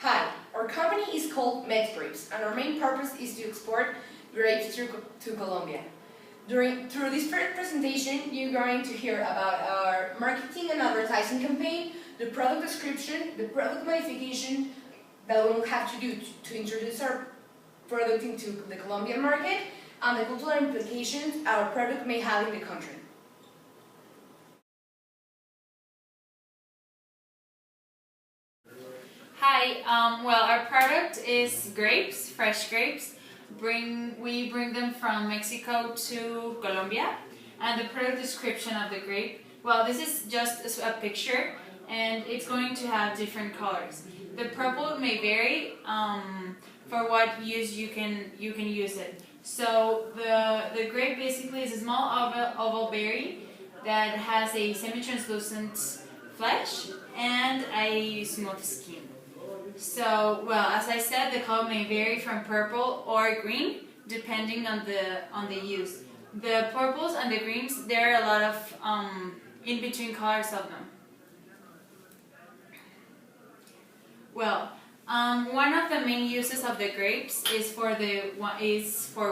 Hi, our company is called MexGrape, and our main purpose is to export grapes to Colombia. Through this presentation, you're going to hear about our marketing and advertising campaign, the product description, the product modification that we will have to do to introduce our product into the Colombian market, and the cultural implications our product may have in the country. Hi, well, our product is grapes, fresh grapes. We bring them from Mexico to Colombia. And the product description of the grape, well, this is just a picture, and it's going to have different colors. The purple may vary for what use you can use it. So the grape basically is a small oval berry that has a semi-translucent flesh and a smooth skin. So, well, as I said, the color may vary from purple or green depending on the use. The purples and the greens, there are a lot of in-between colors of them. Well, one of the main uses of the grapes is for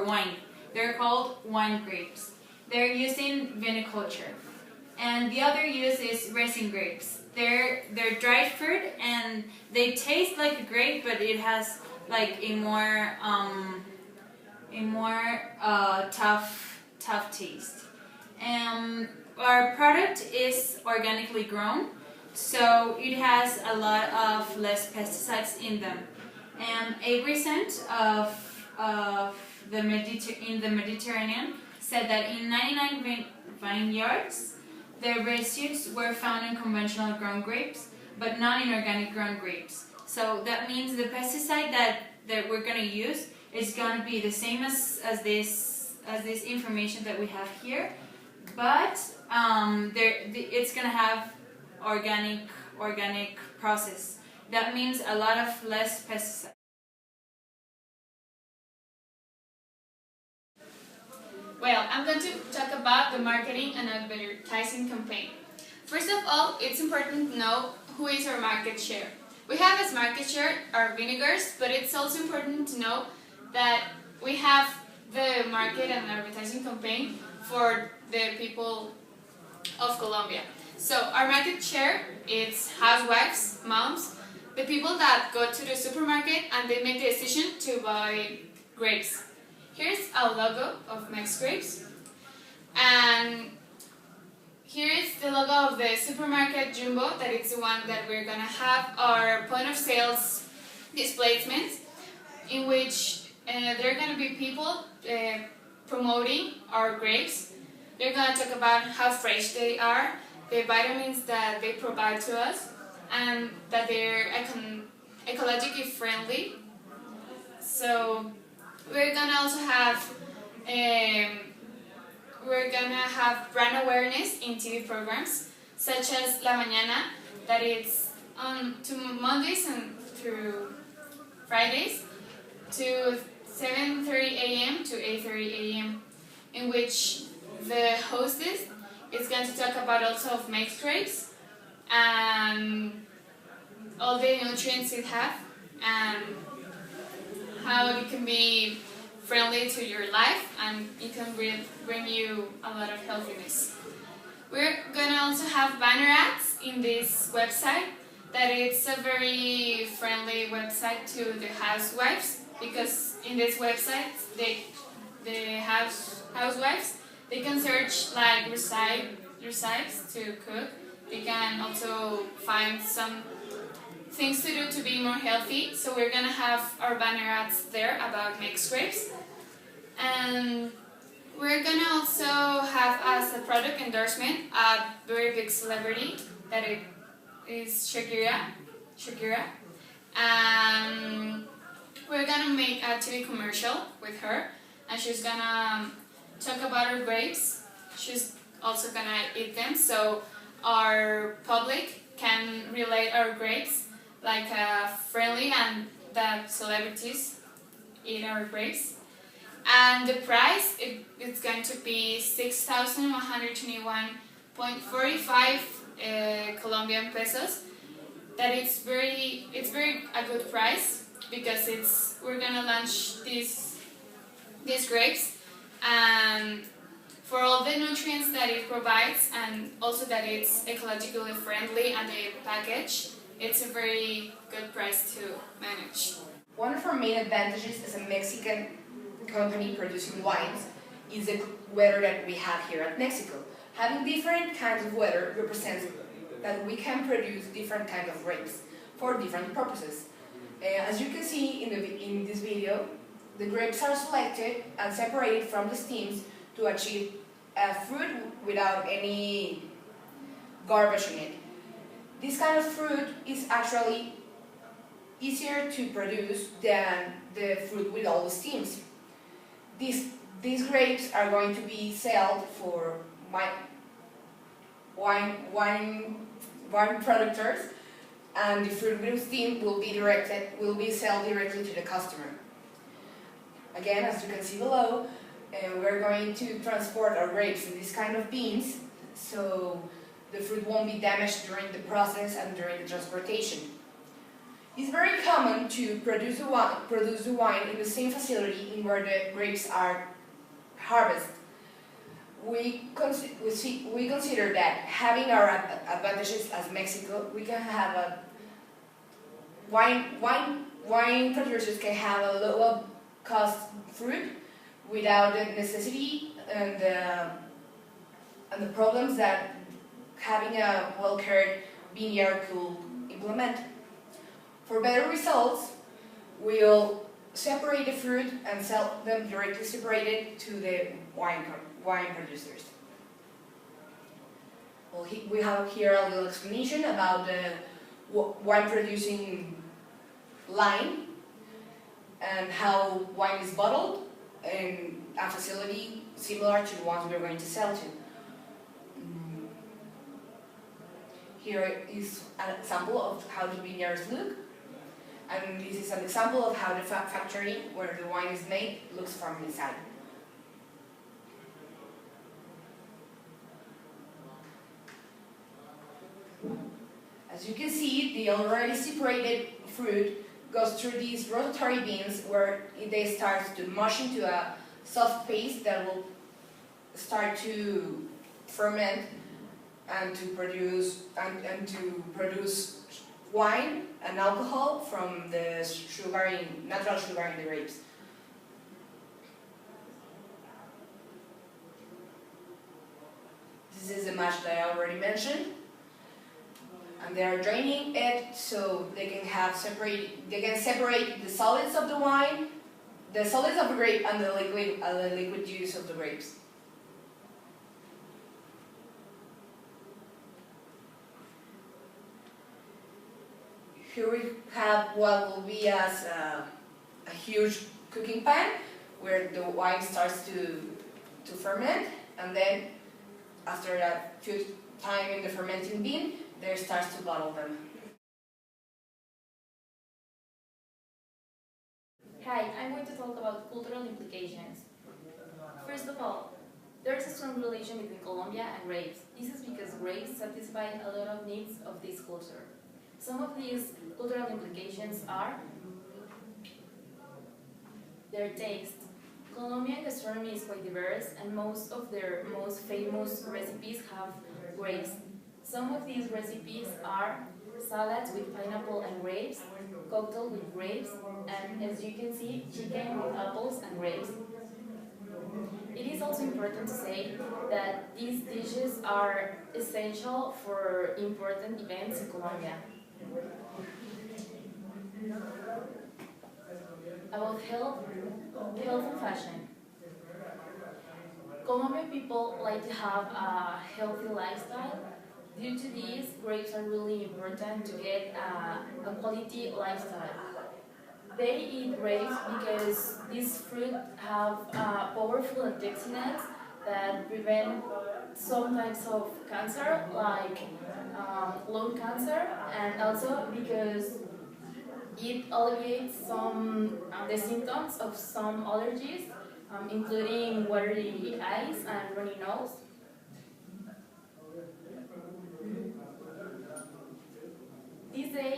wine. They're called wine grapes. They're used in viniculture. And the other use is resin grapes. They're dried fruit and they taste like a grape, but it has like a more tough taste. Our product is organically grown, so it has a lot of less pesticides in them. A recent in the Mediterranean said that in 99 vineyards, the residues were found in conventional grown grapes, but not in organic grown grapes. So that means the pesticide that we're going to use is going to be the same as this information that we have here, but it's going to have organic process. That means a lot of less pesticide. Well, I'm going to talk about the marketing and advertising campaign. First of all, it's important to know who is our market share. We have as market share our vinegars, but it's also important to know that we have the market and advertising campaign for the people of Colombia. So our market share is housewives, moms, the people that go to the supermarket and they make the decision to buy grapes. Here's a logo of MexGrape, and here is the logo of the supermarket Jumbo, that is the one that we're going to have our point of sales displacements, in which there are going to be people promoting our grapes. They're going to talk about how fresh they are, the vitamins that they provide to us, and that they're ecologically friendly. So we're gonna also have brand awareness in TV programs such as La Mañana, that it's on to Mondays and through Fridays to 7:30 a.m. to 8:30 a.m. in which the hostess is going to talk about also of MexGrape and all the nutrients it have and how it can be friendly to your life and it can bring you a lot of healthiness. We're going to also have banner ads in this website, that it's a very friendly website to the housewives, because in this website the housewives, they can search like recipes to cook. They can also find some things to do to be more healthy. So we're gonna have our banner ads there about MexGrape, and we're gonna also have as a product endorsement a very big celebrity, that it is Shakira, and we're gonna make a TV commercial with her, and she's gonna talk about her grapes. She's also gonna eat them, so our public can relate our grapes like friendly, and that celebrities eat our grapes. And the price, it's going to be 6,121.45 Colombian pesos. that it's very a good price because we're gonna launch these grapes, and for all the nutrients that it provides, and also that it's ecologically friendly, and the package, it's a very good price to manage. One of our main advantages as a Mexican company producing wines is the weather that we have here at Mexico. Having different kinds of weather represents that we can produce different kinds of grapes for different purposes. As you can see in this video, the grapes are selected and separated from the stems to achieve a fruit without any garbage in it. This kind of fruit is actually easier to produce than the fruit with all the stems. These grapes are going to be sold for wine producers, and the fruit with steam will be sold directly to the customer. Again, as you can see below, we're going to transport our grapes in this kind of bins, so the fruit won't be damaged during the process and during the transportation. It's very common to produce the wine in the same facility in where the grapes are harvested. We consider that having our advantages as Mexico, we can have a wine producers can have a lower cost fruit without the necessity and the problems that having a well-cared vineyard could implement. For better results, we'll separate the fruit and sell them directly separated to the wine producers. Well, we have here a little explanation about the wine producing line and how wine is bottled in a facility similar to the ones we're going to sell to. Here is an example of how the vineyards look, and this is an example of how the factory where the wine is made looks from inside. As you can see, the already separated fruit goes through these rotatory bins where they start to mush into a soft paste that will start to ferment and to produce wine and alcohol from the natural sugar in the grapes. This is the mash that I already mentioned, and they are draining it so they can separate the solids of the wine, the solids of the grape, and the liquid juice of the grapes. Here we have what will be as a huge cooking pan where the wine starts to ferment, and then after a few time in the fermenting bin, there starts to bottle them. Hi, I'm going to talk about cultural implications. First of all, there's a strong relation between Colombia and grapes. This is because grapes satisfy a lot of needs of this culture. Some of these cultural implications are their taste. Colombian gastronomy is quite diverse, and most of their most famous recipes have grapes. Some of these recipes are salads with pineapple and grapes, cocktail with grapes, and as you can see, chicken with apples and grapes. It is also important to say that these dishes are essential for important events in Colombia. About health and fashion. Colombian people like to have a healthy lifestyle. Due to this, grapes are really important to get a quality lifestyle. They eat grapes because these fruit have powerful antioxidants that prevent some types of cancer, like lung cancer, and also because it alleviates the symptoms of some allergies, including watery eyes and runny nose. These days,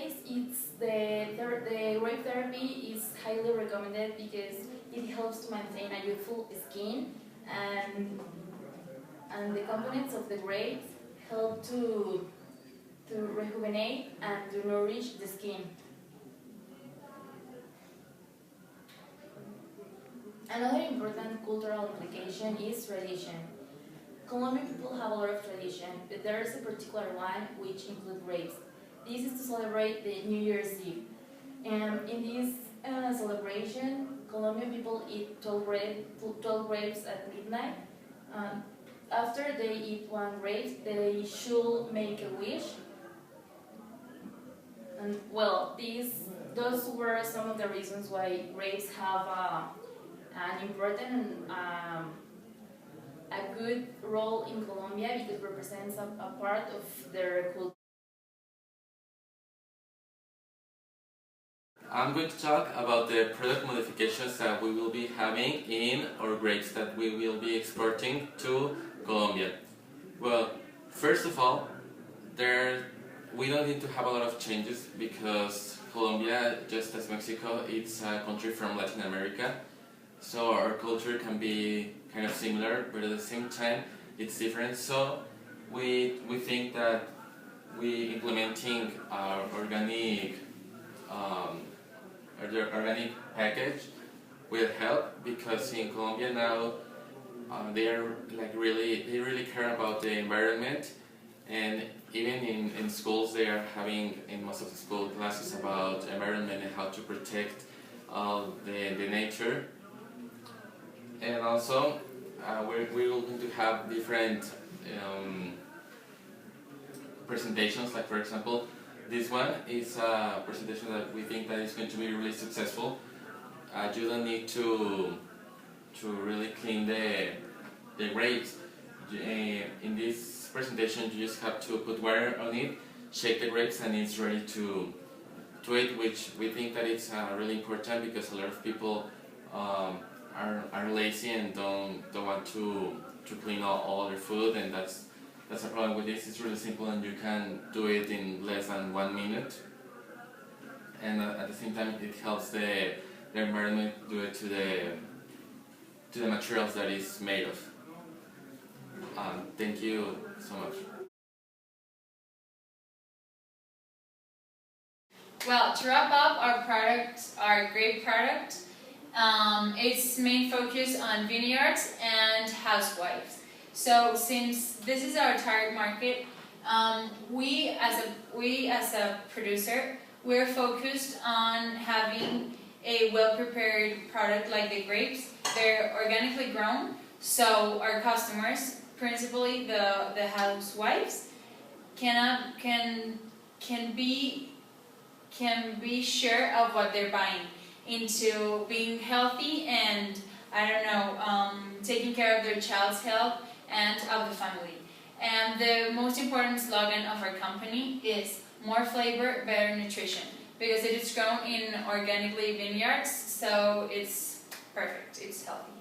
However, the grape therapy is highly recommended because it helps to maintain a youthful skin, and the components of the grapes help to rejuvenate and to nourish the skin. Another important cultural implication is tradition. Colombian people have a lot of tradition, but there is a particular one which includes grapes. This is to celebrate the New Year's Eve. And in this celebration, Colombian people eat 12 grapes at midnight. After they eat one grape, they should make a wish. And well, those were some of the reasons why grapes have an important a good role in Colombia, because it represents a part of their culture. I'm going to talk about the product modifications that we will be having in our grapes that we will be exporting to Colombia. Well, first of all, we don't need to have a lot of changes because Colombia, just as Mexico, it's a country from Latin America. So our culture can be kind of similar, but at the same time it's different. So we think that we implementing our organic package will help, because in Colombia now they really care about the environment, and even in schools they are having in most of the school classes about environment and how to protect the nature. And also we're going to have different presentations, like for example this one is a presentation that we think that is going to be really successful. You don't need to really clean the grapes. In this presentation you just have to put water on it, shake the grapes, and it's ready to eat, which we think that it's really important because a lot of people are lazy and don't want to clean all their food, and that's a problem with this. It's really simple and you can do it in less than 1 minute, and at the same time it helps the environment due to the materials that it's made of. Thank you so much. Well, to wrap up our grape product, its main focus on vineyards and housewives. So since this is our target market, we as a producer, we're focused on having a well-prepared product like the grapes. They're organically grown, so our customers, principally the housewives, can be sure of what they're buying, into being healthy and taking care of their child's health and of the family. And the most important slogan of our company is more flavor, better nutrition, because it is grown in organically vineyards, so it's perfect, it's healthy.